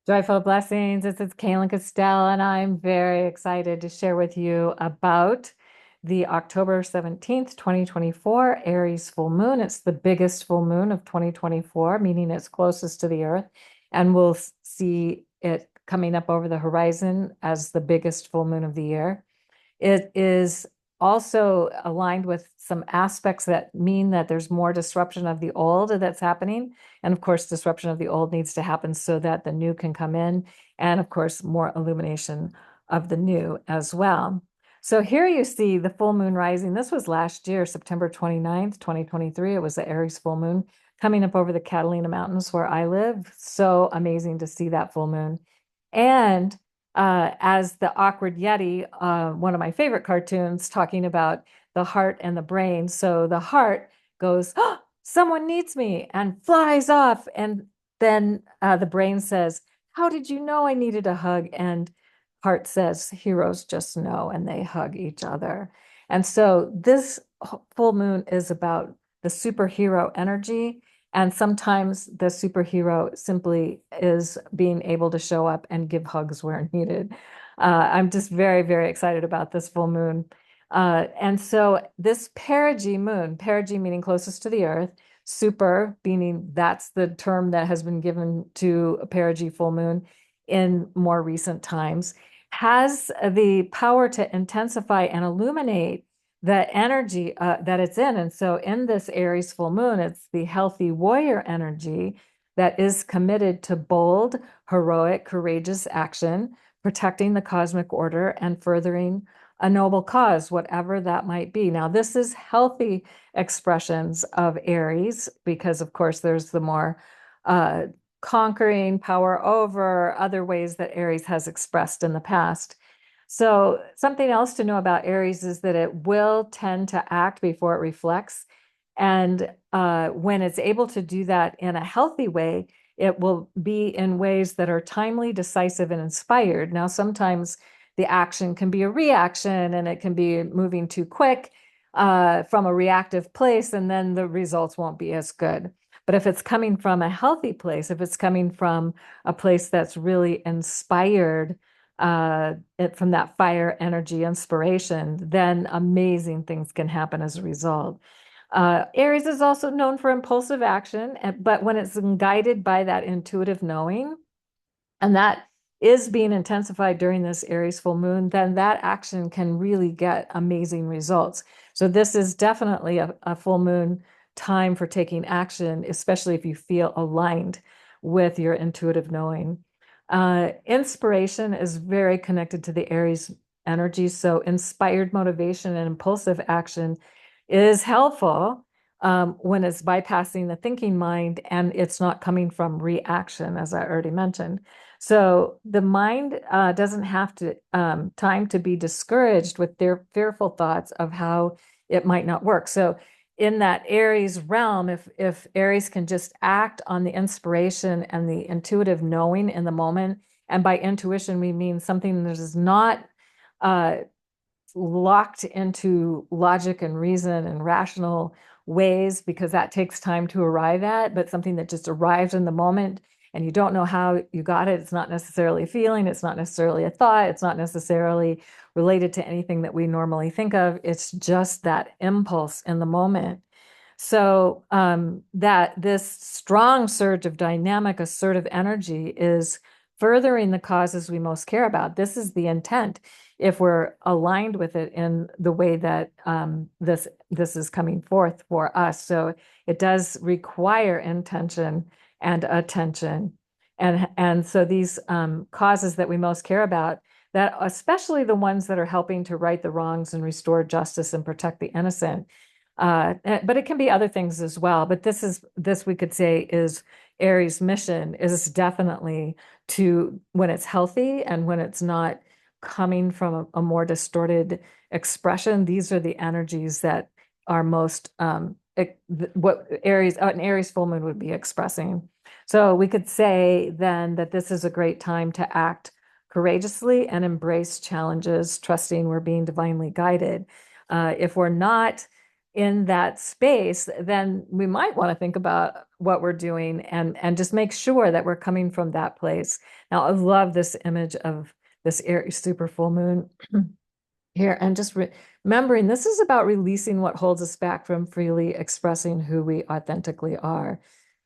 Joyful blessings. This is Kaylin Castell, and I'm very excited to share with you about the October 17th, 2024 Aries full moon. It's the biggest full moon of 2024, meaning it's closest to the Earth, and we'll see it coming up over the horizon as the biggest full moon of the year. It is also aligned with some aspects that mean that there's more disruption of the old that's happening. And of course, disruption of the old needs to happen so that the new can come in. And of course, more illumination of the new as well. So here you see the full moon rising. This was last year, September 29th, 2023. It was the Aries full moon coming up over the Catalina Mountains where I live. So amazing to see that full moon. And as the Awkward Yeti, one of my favorite cartoons, talking about the heart and the brain. So the heart goes, oh, someone needs me, and flies off. And then the brain says, how did you know I needed a hug? And heart says, heroes just know, and they hug each other. And so this full moon is about the superhero energy. And sometimes the superhero simply is being able to show up and give hugs where needed. I'm just very, very excited about this full moon. And so this perigee moon, perigee meaning closest to the Earth, super meaning that's the term that has been given to a perigee full moon in more recent times, has the power to intensify and illuminate the energy that it's in. And so in this Aries full moon, it's the healthy warrior energy that is committed to bold, heroic, courageous action, protecting the cosmic order and furthering a noble cause, whatever that might be. Now, this is healthy expressions of Aries because, of course, there's the more conquering, power over, other ways that Aries has expressed in the past. So something else to know about Aries is that it will tend to act before it reflects. And when it's able to do that in a healthy way, it will be in ways that are timely, decisive, and inspired. Now, sometimes the action can be a reaction and it can be moving too quick from a reactive place, and then the results won't be as good. But if it's coming from a healthy place, if it's coming from a place that's really inspired, from that fire energy inspiration, then amazing things can happen as a result. Aries is also known for impulsive action, but when it's guided by that intuitive knowing, and that is being intensified during this Aries full moon, then that action can really get amazing results. So this is definitely a full moon time for taking action, especially if you feel aligned with your intuitive knowing. Inspiration is very connected to the Aries energy. So inspired motivation and impulsive action is helpful when it's bypassing the thinking mind and it's not coming from reaction, as I already mentioned. So the mind doesn't have to time to be discouraged with their fearful thoughts of how it might not work. So in that Aries realm, if Aries can just act on the inspiration and the intuitive knowing in the moment, and by intuition we mean something that is not locked into logic and reason and rational ways, because that takes time to arrive at, but something that just arrives in the moment and you don't know how you got it. It's not necessarily a feeling, it's not necessarily a thought, it's not necessarily related to anything that we normally think of. It's just that impulse in the moment. So that this strong surge of dynamic, assertive energy is furthering the causes we most care about. This is the intent if we're aligned with it in the way that this is coming forth for us. So it does require intention and attention. And so these causes that we most care about, that especially the ones that are helping to right the wrongs and restore justice and protect the innocent, but it can be other things as well. But this we could say is Aries' mission is definitely to, when it's healthy and when it's not coming from a more distorted expression, these are the energies that are most what an Aries full moon would be expressing. So we could say then that this is a great time to act courageously and embrace challenges, trusting we're being divinely guided. If we're not in that space, then we might want to think about what we're doing and just make sure that we're coming from that place. Now, I love this image of this Aries super full moon here, and just remembering this is about releasing what holds us back from freely expressing who we authentically are.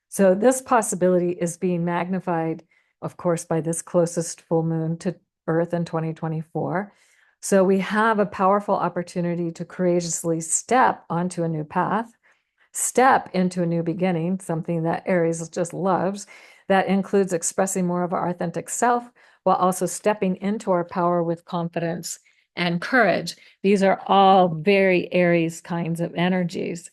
So this possibility is being magnified, of course, by this closest full moon to Earth in 2024. So we have a powerful opportunity to courageously step onto a new path, step into a new beginning, something that Aries just loves. That includes expressing more of our authentic self while also stepping into our power with confidence and courage. These are all very Aries kinds of energies.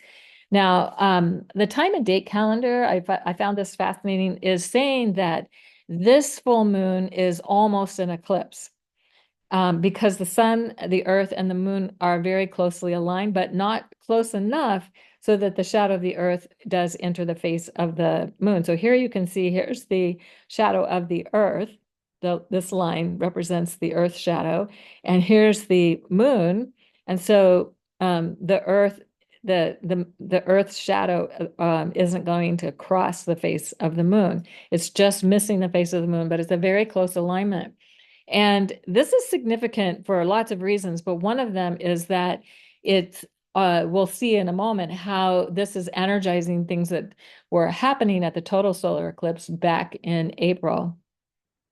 Now, the time and date calendar, I found this fascinating, is saying that this full moon is almost an eclipse because the sun, the earth, and the moon are very closely aligned, but not close enough so that the shadow of the earth does enter the face of the moon. So here you can see, here's the shadow of the earth. This line represents the earth shadow, and here's the moon. And so the earth, the earth's shadow isn't going to cross the face of the moon. It's just missing the face of the moon, but it's a very close alignment. And this is significant for lots of reasons, but one of them is that it's, we'll see in a moment how this is energizing things that were happening at the total solar eclipse back in April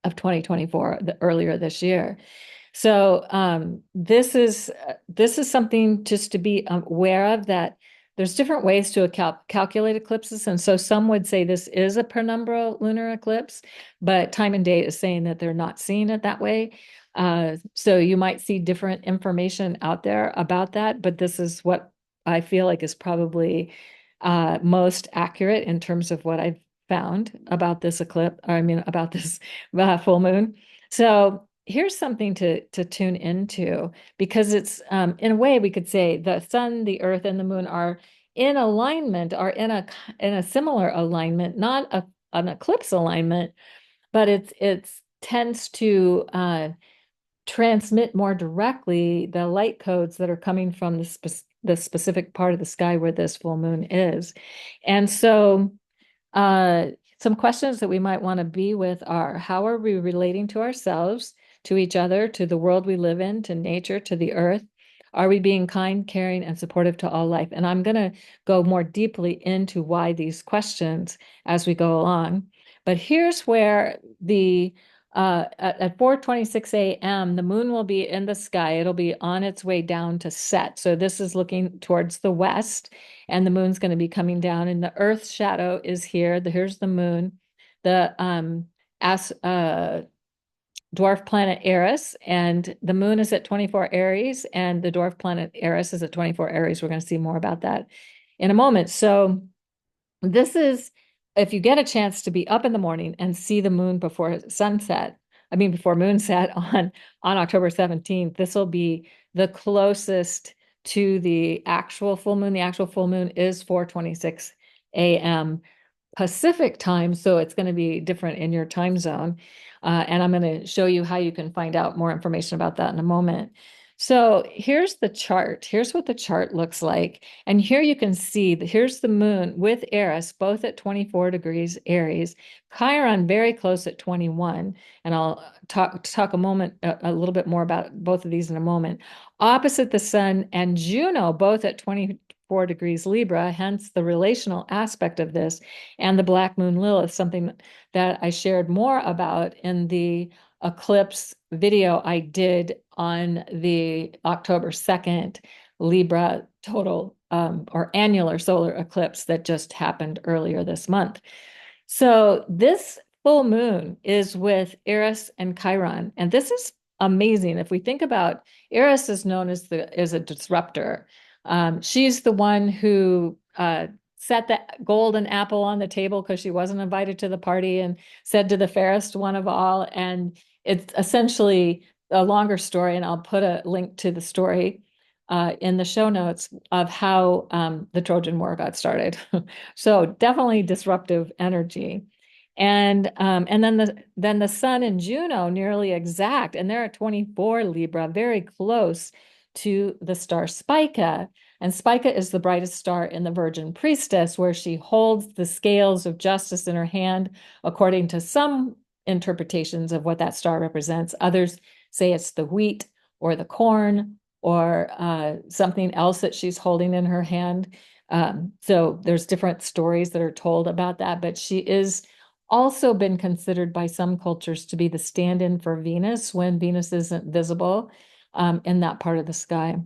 of 2024, earlier this year. So this is something just to be aware of, that there's different ways to calculate eclipses. And so some would say this is a penumbral lunar eclipse, but time and date is saying that they're not seeing it that way. So you might see different information out there about that, but this is what I feel like is probably most accurate in terms of what I've found about this eclipse, or I mean, about this full moon. So here's something to tune into, because it's in a way we could say the sun, the earth, and the moon are in alignment, are in a similar alignment, not an eclipse alignment, but it tends to transmit more directly the light codes that are coming from the specific part of the sky where this full moon is. And so some questions that we might want to be with are, how are we relating to ourselves, to each other, to the world we live in, to nature, to the earth? Are we being kind, caring, and supportive to all life? And I'm going to go more deeply into why these questions as we go along. But here's where at 4:26 a.m., the moon will be in the sky. It'll be on its way down to set. So this is looking towards the west, and the moon's going to be coming down, and the Earth's shadow is here. Here's the moon, the dwarf planet Eris, and the moon is at 24 Aries, and the dwarf planet Eris is at 24 Aries. We're going to see more about that in a moment. So this is, if you get a chance to be up in the morning and see the moon before sunset, I mean, before moonset on October 17th, this will be the closest to the actual full moon. The actual full moon is 4:26 a.m. Pacific time, so it's going to be different in your time zone. And I'm going to show you how you can find out more information about that in a moment. So here's the chart. Here's what the chart looks like. And here you can see that here's the moon with Eris, both at 24 degrees Aries, Chiron very close at 21. And I'll talk a little bit more about both of these in a moment. Opposite the sun and Juno, both at 24 degrees Libra, hence the relational aspect of this, and the black moon Lilith, something that I shared more about in the eclipse video I did on the October 2nd Libra total or annular solar eclipse that just happened earlier this month. So this full moon is with Eris and Chiron, and this is amazing. If we think about, Eris is known as a disruptor. She's the one who set the golden apple on the table because she wasn't invited to the party and said to the fairest one of all. And it's essentially a longer story, and I'll put a link to the story in the show notes of how the Trojan War got started. So definitely disruptive energy. And then the sun and Juno nearly exact, and they're at 24 Libra, very close to the star Spica, And Spica is the brightest star in the Virgin Priestess, where she holds the scales of justice in her hand, according to some interpretations of what that star represents. Others say it's the wheat or the corn or something else that she's holding in her hand. So there's different stories that are told about that, but she is also been considered by some cultures to be the stand-in for Venus when Venus isn't visible in that part of the sky.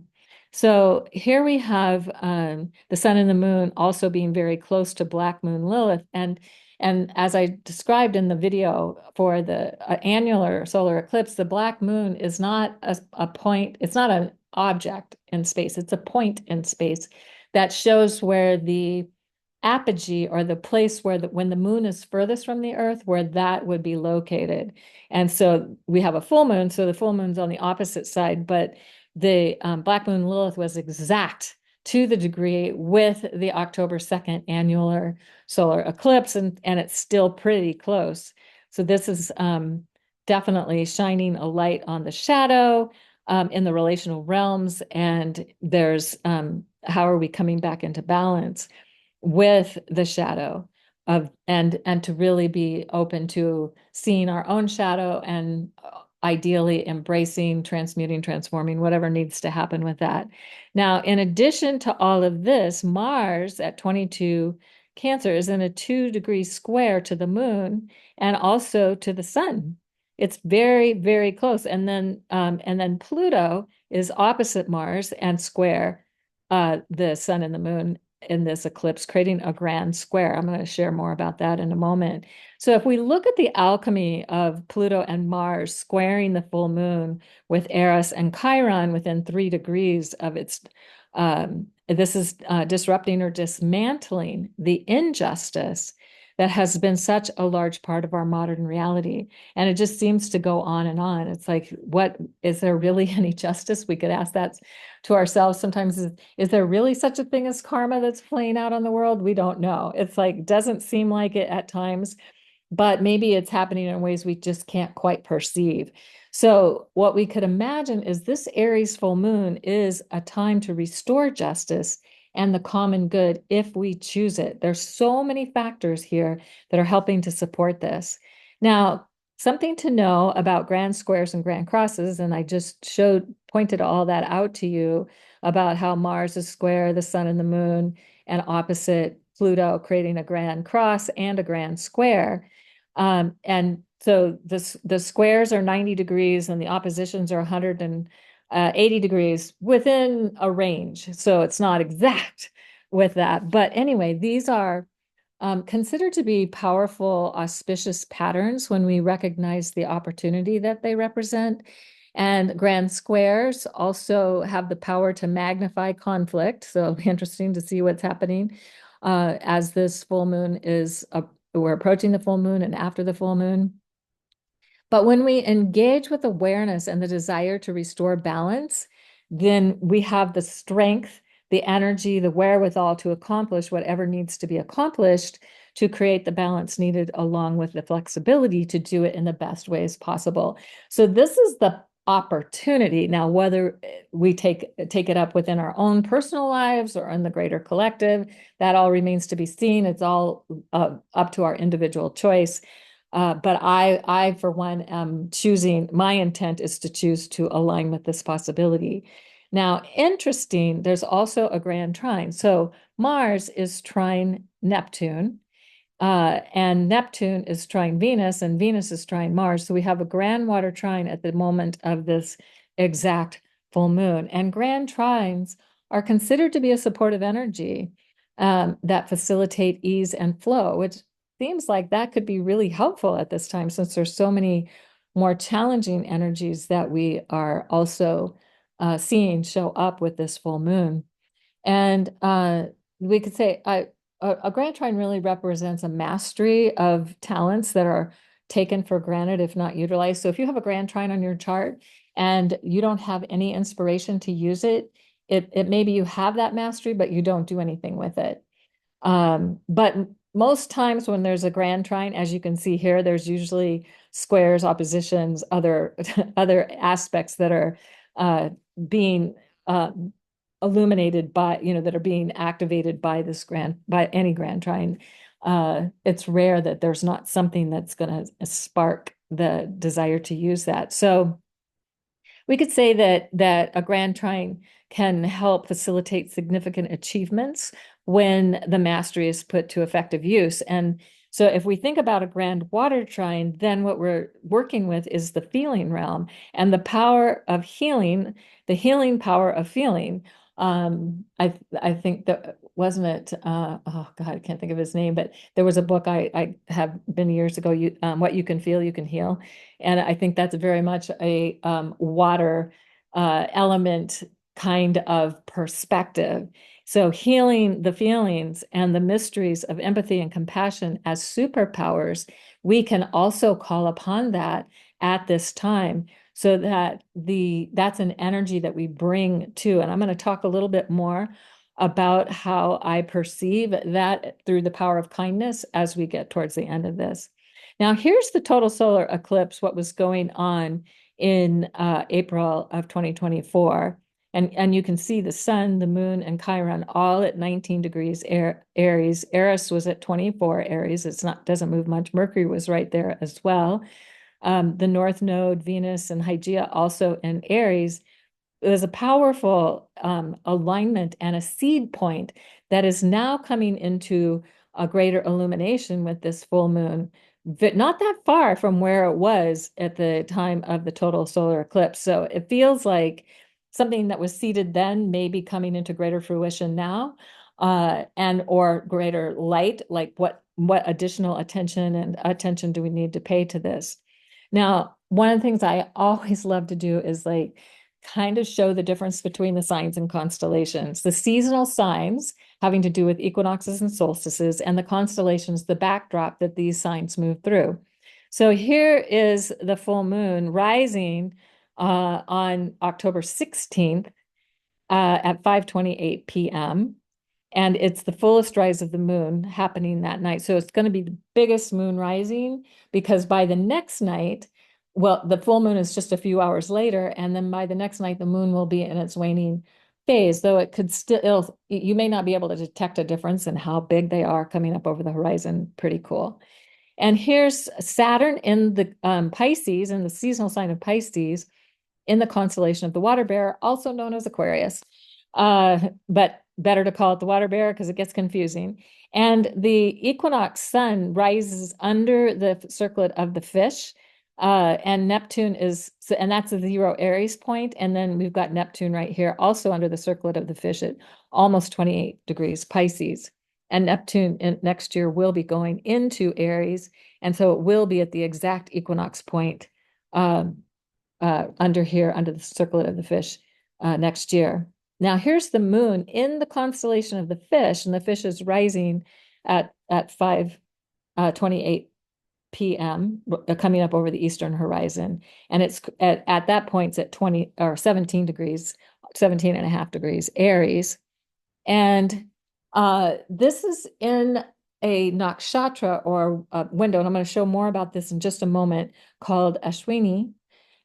So here we have the sun and the moon also being very close to Black Moon Lilith. And as I described in the video for the annular solar eclipse, the black moon is not a point, it's not an object in space, it's a point in space that shows where the apogee, or the place where when the moon is furthest from the earth, where that would be located. And so we have a full moon, so the full moon's on the opposite side, but the Black Moon Lilith was exact to the degree with the October 2nd annular solar eclipse, and it's still pretty close. So this is definitely shining a light on the shadow in the relational realms, and there's how are we coming back into balance with the shadow of, and to really be open to seeing our own shadow and ideally embracing, transmuting, transforming, whatever needs to happen with that. Now, in addition to all of this, Mars at 22 Cancer is in a 2-degree square to the moon and also to the sun. It's very, very close. And then Pluto is opposite Mars and square the sun and the moon in this eclipse, creating a grand square. I'm going to share more about that in a moment. So if we look at the alchemy of Pluto and Mars squaring the full moon with Eris and Chiron within 3 degrees of its, this is disrupting or dismantling the injustice that has been such a large part of our modern reality. And it just seems to go on and on. It's like, what, is there really any justice? We could ask that to ourselves sometimes. Is there really such a thing as karma that's playing out on the world? We don't know. It's like, doesn't seem like it at times, but maybe it's happening in ways we just can't quite perceive. So what we could imagine is this Aries full moon is a time to restore justice and the common good if we choose it. There's so many factors here that are helping to support this. Now, something to know about grand squares and grand crosses, and I just pointed all that out to you about how Mars is square, the sun and the moon, and opposite Pluto, creating a grand cross and a grand square. And so the squares are 90 degrees and the oppositions are 180 degrees within a range. So it's not exact with that. But anyway, these are considered to be powerful, auspicious patterns when we recognize the opportunity that they represent. And grand squares also have the power to magnify conflict. So interesting to see what's happening as this full moon we're approaching the full moon and after the full moon. But when we engage with awareness and the desire to restore balance, then we have the strength, the energy, the wherewithal to accomplish whatever needs to be accomplished to create the balance needed, along with the flexibility to do it in the best ways possible. So this is the opportunity. Now, whether we take it up within our own personal lives or in the greater collective, that all remains to be seen. It's all up to our individual choice. But I, for one, am choosing, my intent is to choose to align with this possibility. Now, interesting, there's also a grand trine. So Mars is trine Neptune, and Neptune is trine Venus, and Venus is trine Mars. So we have a grand water trine at the moment of this exact full moon. And grand trines are considered to be a supportive energy that facilitate ease and flow, which seems like that could be really helpful at this time, since there's so many more challenging energies that we are also seeing show up with this full moon. And we could say a grand trine really represents a mastery of talents that are taken for granted if not utilized. So if you have a grand trine on your chart and you don't have any inspiration to use it, it maybe you have that mastery, but you don't do anything with it. But most times when there's a grand trine, as you can see here, there's usually squares, oppositions, other other aspects that are being illuminated by, that are being activated by by any grand trine. It's rare that there's not something that's going to spark the desire to use that. So we could say that a grand trine can help facilitate significant achievements when the mastery is put to effective use. And so if we think about a grand water trine, then what we're working with is the feeling realm and the power of healing, the healing power of feeling. I think that wasn't it. Oh God, I can't think of his name, but there was a book I have been years ago. What you can feel, you can heal, and I think that's very much a water element kind of perspective. So healing the feelings and the mysteries of empathy and compassion as superpowers, we can also call upon that at this time so that that's an energy that we bring to. And I'm going to talk a little bit more about how I perceive that through the power of kindness as we get towards the end of this. Now, here's the total solar eclipse, what was going on in April of 2024. And you can see the sun, the moon, and Chiron all at 19 degrees Aries. Eris was at 24 Aries. It's not doesn't move much. Mercury was right there as well. The North Node, Venus, and Hygeia also in Aries. It was a powerful alignment and a seed point that is now coming into a greater illumination with this full moon, not that far from where it was at the time of the total solar eclipse. So it feels like something that was seeded then may be coming into greater fruition now, and or greater light, like what additional attention do we need to pay to this? Now, one of the things I always love to do is like kind of show the difference between the signs and constellations. The seasonal signs having to do with equinoxes and solstices, and the constellations, the backdrop that these signs move through. So here is the full moon rising on October 16th at 5:28 p.m. And it's the fullest rise of the moon happening that night. So it's going to be the biggest moon rising because by the next night, well, the full moon is just a few hours later. And then by the next night, the moon will be in its waning phase, though it could still, you may not be able to detect a difference in how big they are coming up over the horizon. Pretty cool. And here's Saturn in the Pisces, in the seasonal sign of Pisces, in the constellation of the Water Bear, also known as Aquarius. But better to call it the Water Bear because it gets confusing. And the equinox sun rises under the circlet of the fish. And Neptune and that's the 0 Aries point. And then we've got Neptune right here, also under the circlet of the fish at almost 28 degrees Pisces. And Neptune next year will be going into Aries. And so it will be at the exact equinox point under the circlet of the fish next year. Now here's the moon in the constellation of the fish, and the fish is rising at 5:28 p.m. Coming up over the eastern horizon, and it's at that point it's at 20 or 17 degrees, 17 and a half degrees Aries, and this is in a nakshatra or a window, and I'm going to show more about this in just a moment, called Ashwini.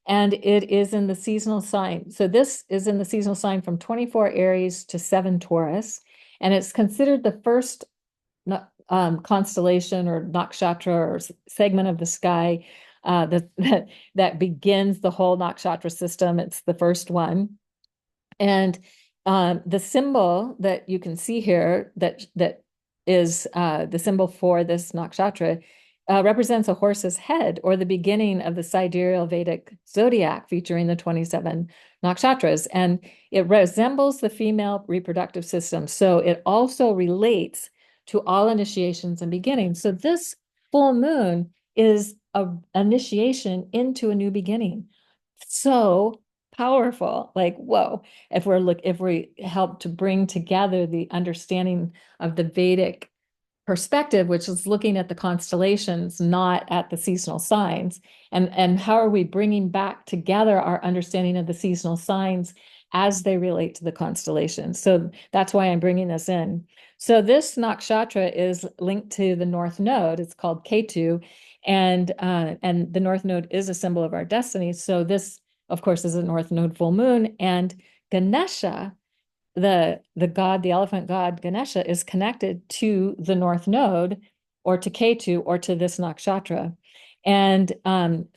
And it is in the seasonal sign. So this is in the seasonal sign from 24 Aries to 7 Taurus. And it's considered the first constellation or nakshatra or segment of the sky that begins the whole nakshatra system. It's the first one. And the symbol that you can see here that is the symbol for this nakshatra represents a horse's head, or the beginning of the sidereal Vedic zodiac featuring the 27 nakshatras. And it resembles the female reproductive system. So it also relates to all initiations and beginnings. So this full moon is an initiation into a new beginning. So powerful. Like, whoa, if we help to bring together the understanding of the Vedic perspective, which is looking at the constellations, not at the seasonal signs. And how are we bringing back together our understanding of the seasonal signs as they relate to the constellations? So that's why I'm bringing this in. So this nakshatra is linked to the North Node. It's called Ketu, and the North Node is a symbol of our destiny. So this, of course, is a North Node full moon, and Ganesha the god, the elephant god Ganesha, is connected to the North Node or to Ketu or to this nakshatra. And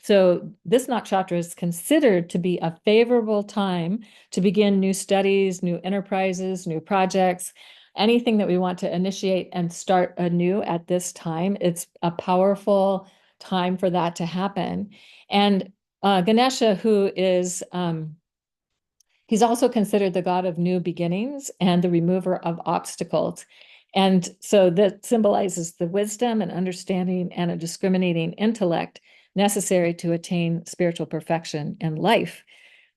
so this nakshatra is considered to be a favorable time to begin new studies, new enterprises, new projects, anything that we want to initiate and start anew at this time. It's a powerful time for that to happen. And Ganesha, who is he's also considered the god of new beginnings and the remover of obstacles. And so that symbolizes the wisdom and understanding and a discriminating intellect necessary to attain spiritual perfection in life.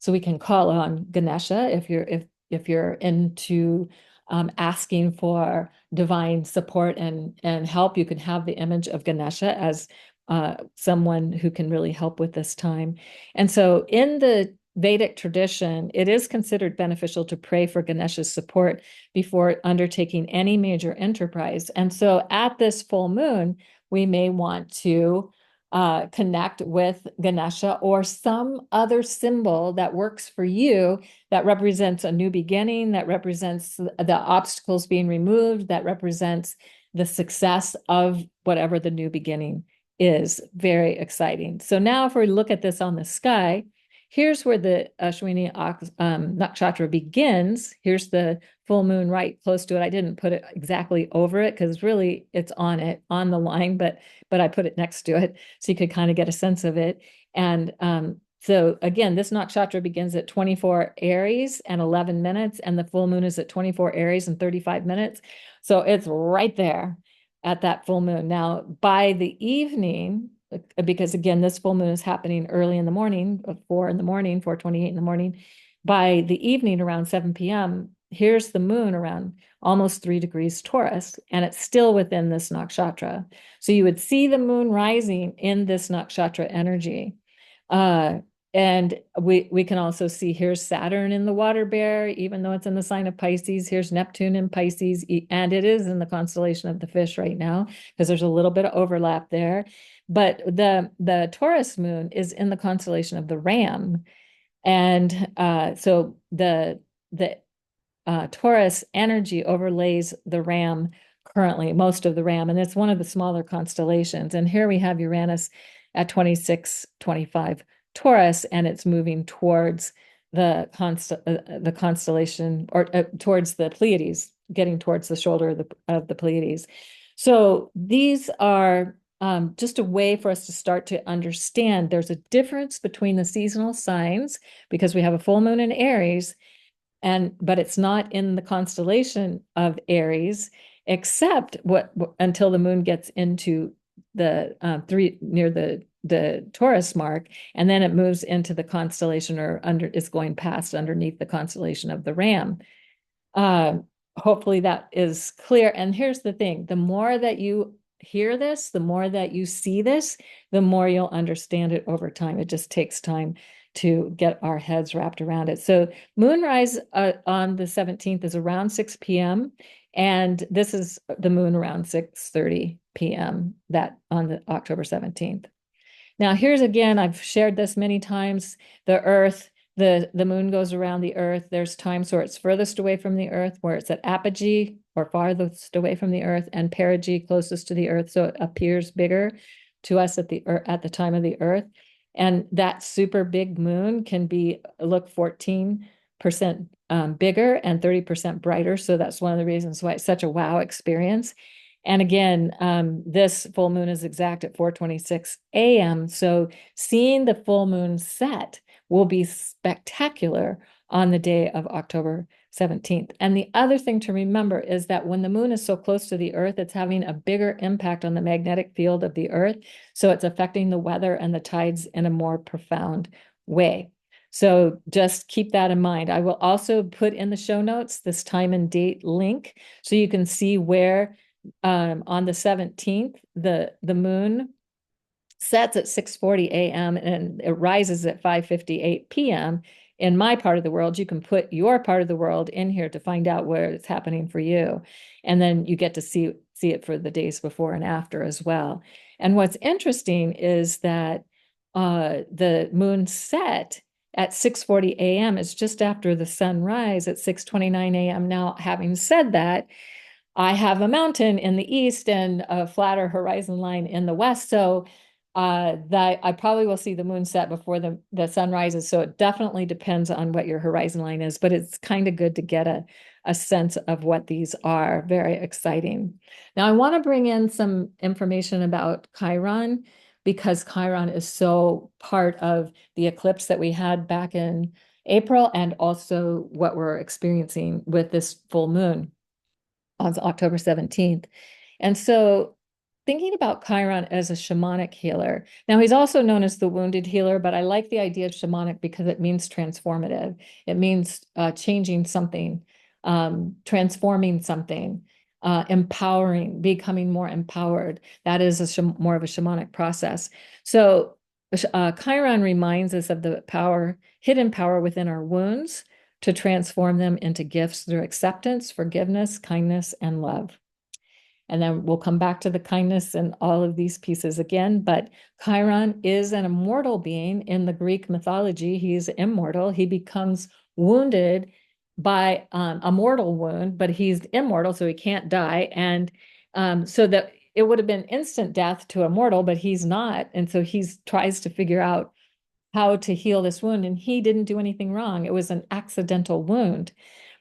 So we can call on Ganesha if you're into asking for divine support and help. You can have the image of Ganesha as someone who can really help with this time. And so in the Vedic tradition, it is considered beneficial to pray for Ganesha's support before undertaking any major enterprise. And so at this full moon, we may want to connect with Ganesha or some other symbol that works for you, that represents a new beginning, that represents the obstacles being removed, that represents the success of whatever the new beginning is. Very exciting. So now if we look at this on the sky, here's where the Ashwini nakshatra begins. Here's the full moon right close to it. I didn't put it exactly over it because really it's on the line, but I put it next to it so you could kind of get a sense of it. And so again, this nakshatra begins at 24 Aries and 11 minutes, and the full moon is at 24 Aries and 35 minutes. So it's right there at that full moon. Now, by the evening, because again, this full moon is happening early in the morning, 4 in the morning, 4:28 in the morning. By the evening around 7 p.m., here's the moon around almost 3 degrees Taurus, and it's still within this nakshatra. So you would see the moon rising in this nakshatra energy. And we can also see here's Saturn in the water bear, even though it's in the sign of Pisces. Here's Neptune in Pisces, and it is in the constellation of the fish right now, because there's a little bit of overlap there. But the Taurus moon is in the constellation of the Ram. And so the Taurus energy overlays the Ram currently, most of the Ram, and it's one of the smaller constellations. And here we have Uranus at 26-25 Taurus, and it's moving towards the constellation, or towards the Pleiades, getting towards the shoulder of the Pleiades. So these are just a way for us to start to understand there's a difference between the seasonal signs, because we have a full moon in Aries, but it's not in the constellation of Aries, except until the moon gets into the near the Taurus mark, and then it moves into the constellation, or is going past underneath the constellation of the Ram. Hopefully that is clear. And here's the thing: the more that you hear this, the more that you see this, the more you'll understand it over time. It just takes time to get our heads wrapped around it. So moonrise on the 17th is around 6 p.m. And this is the moon around 6:30 p.m. that on the October 17th. Now, here's again, I've shared this many times, the Earth, the moon goes around the Earth. There's times where it's furthest away from the Earth, where it's at apogee or farthest away from the Earth, and perigee, closest to the Earth. So it appears bigger to us at the time of the Earth. And that super big moon can look 14% bigger and 30% brighter. So that's one of the reasons why it's such a wow experience. And again, this full moon is exact at 4:26 a.m. So seeing the full moon set will be spectacular on the day of October 17th. And the other thing to remember is that when the moon is so close to the Earth, it's having a bigger impact on the magnetic field of the Earth. So it's affecting the weather and the tides in a more profound way. So just keep that in mind. I will also put in the show notes this time and date link so you can see where on the 17th, the moon sets at 6:40 a.m. and it rises at 5:58 p.m. In my part of the world. You can put your part of the world in here to find out where it's happening for you. And then you get to see it for the days before and after as well. And what's interesting is that the moon set at 6:40 a.m. It's just after the sunrise at 6:29 a.m. Now, having said that, I have a mountain in the east and a flatter horizon line in the west. So that I probably will see the moon set before the sun rises. So it definitely depends on what your horizon line is, but it's kind of good to get a sense of what these are. Very exciting. Now, I want to bring in some information about Chiron because Chiron is so part of the eclipse that we had back in April and also what we're experiencing with this full moon on October 17th. And so thinking about Chiron as a shamanic healer. Now, he's also known as the wounded healer, but I like the idea of shamanic because it means transformative. It means changing something, transforming something, empowering, becoming more empowered. That is more of a shamanic process. So Chiron reminds us of the power, hidden power within our wounds to transform them into gifts through acceptance, forgiveness, kindness, and love. And then we'll come back to the kindness and all of these pieces again. But Chiron is an immortal being in the Greek mythology. He's immortal. He becomes wounded by a mortal wound, but he's immortal, so he can't die. And so that it would have been instant death to a mortal, but he's not. And so he tries to figure out how to heal this wound. And he didn't do anything wrong. It was an accidental wound.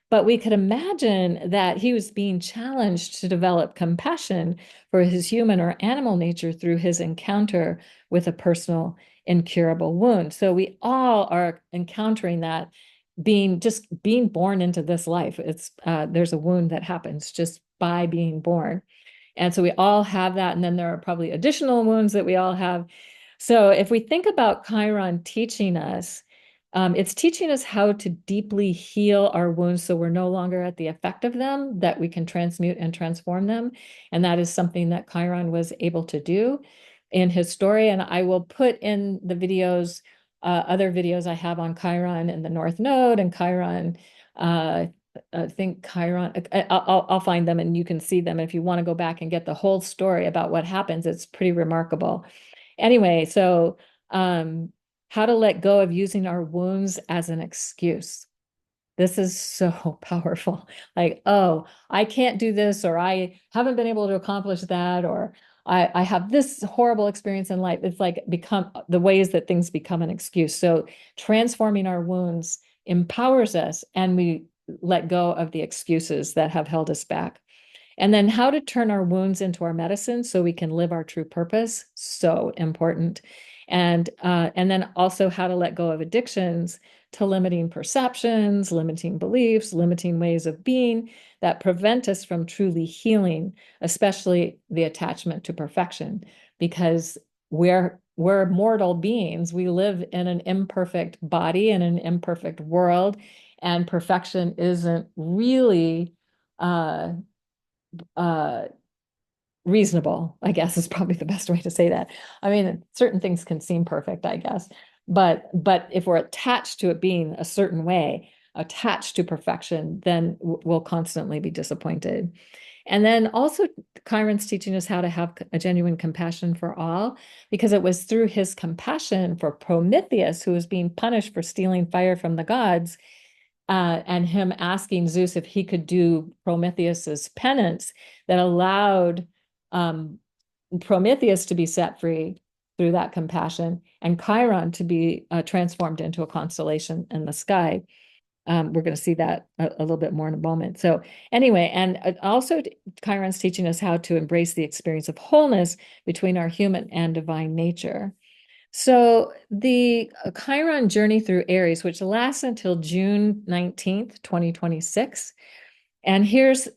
But we could imagine that he was being challenged to develop compassion for his human or animal nature through his encounter with a personal incurable wound. So we all are encountering that being born into this life. It's there's a wound that happens just by being born. And so we all have that. And then there are probably additional wounds that we all have. So if we think about Chiron teaching us, it's teaching us how to deeply heal our wounds so we're no longer at the effect of them, that we can transmute and transform them. And that is something that Chiron was able to do in his story. And I will put in the videos, other videos I have on Chiron and the North Node and Chiron. I think Chiron, I'll find them and you can see them. If you want to go back and get the whole story about what happens, it's pretty remarkable. Anyway, so how to let go of using our wounds as an excuse. This is so powerful. Like, oh, I can't do this, or I haven't been able to accomplish that, or I have this horrible experience in life. It's like become the ways that things become an excuse. So transforming our wounds empowers us, and we let go of the excuses that have held us back. And then how to turn our wounds into our medicine so we can live our true purpose. So important. And then also how to let go of addictions to limiting perceptions, limiting beliefs, limiting ways of being that prevent us from truly healing, especially the attachment to perfection, because we're mortal beings. We live in an imperfect body in an imperfect world, and perfection isn't really uh, reasonable, I guess is probably the best way to say that. I mean, certain things can seem perfect, I guess, but if we're attached to it being a certain way, attached to perfection, then we'll constantly be disappointed. And then also, Chiron's teaching us how to have a genuine compassion for all, because it was through his compassion for Prometheus, who was being punished for stealing fire from the gods, and him asking Zeus if he could do Prometheus's penance, that allowed Prometheus to be set free through that compassion, and Chiron to be transformed into a constellation in the sky. We're going to see that a little bit more in a moment. So anyway, and also Chiron's teaching us how to embrace the experience of wholeness between our human and divine nature. So the Chiron journey through Aries, which lasts until June 19th, 2026. And here's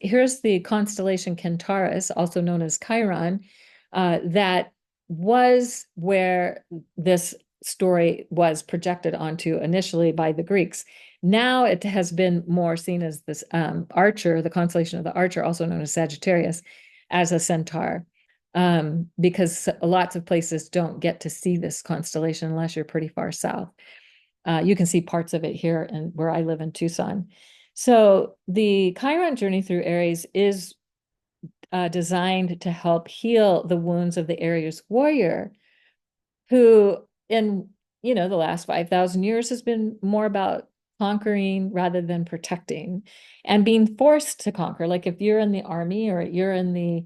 the constellation Centaurus, also known as Chiron, that was where this story was projected onto initially by the Greeks. Now it has been more seen as this Archer, the constellation of the Archer, also known as Sagittarius, as a centaur, because lots of places don't get to see this constellation unless you're pretty far south. You can see parts of it here and where I live in Tucson. So the Chiron journey through Aries is designed to help heal the wounds of the Aries warrior, who in the last 5,000 years has been more about conquering rather than protecting and being forced to conquer. Like if you're in the army or you're in the,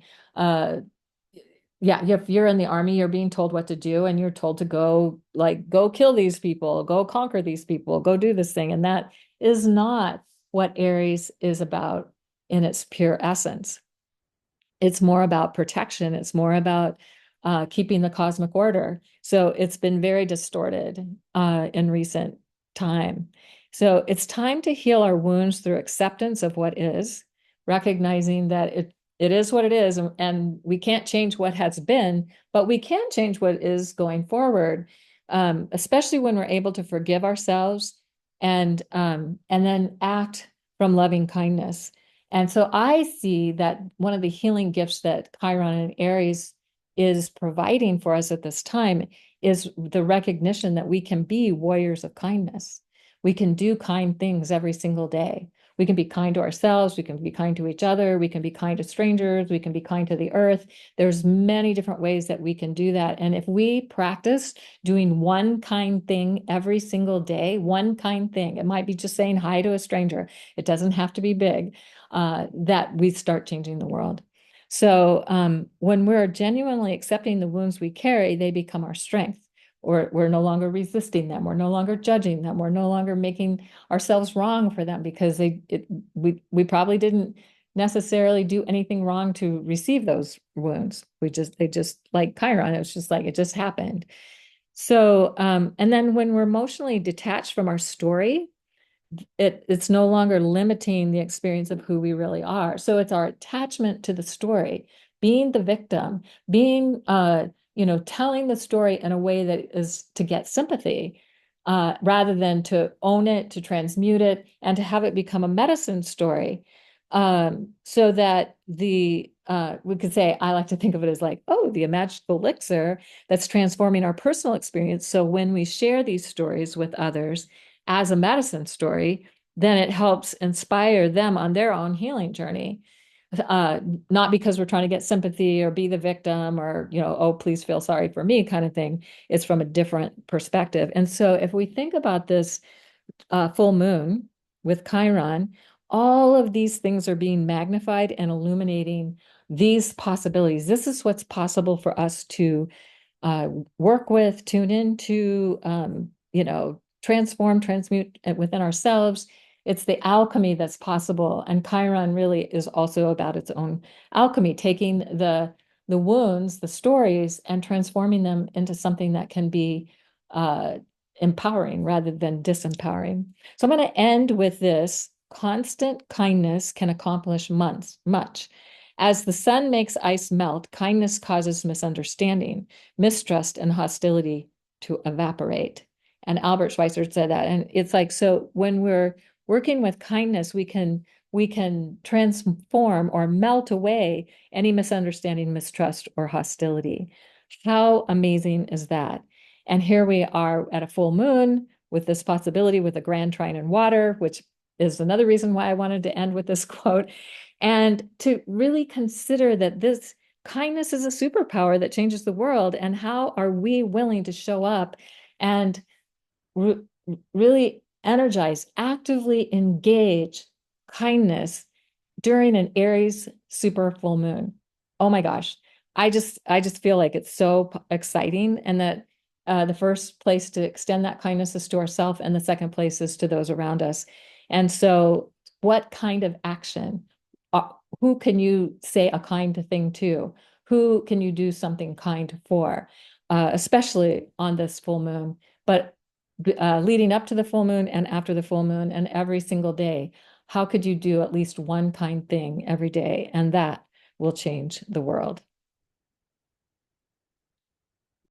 yeah, if you're in the army, you're being told what to do and you're told to go, like, go kill these people, go conquer these people, go do this thing. And that is not what Aries is about in its pure essence. It's more about protection. It's more about keeping the cosmic order. So it's been very distorted in recent time. So it's time to heal our wounds through acceptance of what is, recognizing that it is what it is, and we can't change what has been, but we can change what is going forward, especially when we're able to forgive ourselves and then act from loving kindness. And so I see that one of the healing gifts that Chiron and Aries is providing for us at this time is the recognition that we can be warriors of kindness. We can do kind things every single day. We can be kind to ourselves. We can be kind to each other. We can be kind to strangers. We can be kind to the earth. There's many different ways that we can do that. And if we practice doing one kind thing every single day, one kind thing, it might be just saying hi to a stranger. It doesn't have to be big, that we start changing the world. So when we're genuinely accepting the wounds we carry, they become our strength. Or we're no longer resisting them. We're no longer judging them. We're no longer making ourselves wrong for them because we probably didn't necessarily do anything wrong to receive those wounds. They just like Chiron, it was just like it just happened. So and then when we're emotionally detached from our story, it's no longer limiting the experience of who we really are. So it's our attachment to the story, being the victim, being telling the story in a way that is to get sympathy, rather than to own it, to transmute it, and to have it become a medicine story. So that we could say, I like to think of it as like, oh, the imagined elixir that's transforming our personal experience. So when we share these stories with others as a medicine story, then it helps inspire them on their own healing journey. Not because we're trying to get sympathy or be the victim or, oh, please feel sorry for me kind of thing. It's from a different perspective. And so if we think about this full moon with Chiron, all of these things are being magnified and illuminating these possibilities. This is what's possible for us to work with, tune into, transform, transmute within ourselves. It's the alchemy that's possible. And Chiron really is also about its own alchemy, taking the wounds, the stories, and transforming them into something that can be empowering rather than disempowering. So I'm going to end with this. Constant kindness can accomplish much. As the sun makes ice melt, kindness causes misunderstanding, mistrust, and hostility to evaporate. And Albert Schweitzer said that. And it's like, so when we're working with kindness, we can transform or melt away any misunderstanding, mistrust, or hostility. How amazing is that? And here we are at a full moon with this possibility with a grand trine in water, which is another reason why I wanted to end with this quote. And to really consider that this kindness is a superpower that changes the world. And how are we willing to show up and really energize, actively engage kindness during an Aries super full moon? Oh my gosh. I just feel like it's so exciting, and that the first place to extend that kindness is to ourselves, and the second place is to those around us. And so what kind of action? Who can you say a kind thing to? Who can you do something kind for? Especially on this full moon, but leading up to the full moon and after the full moon and every single day. How could you do at least one kind thing every day? And that will change the world.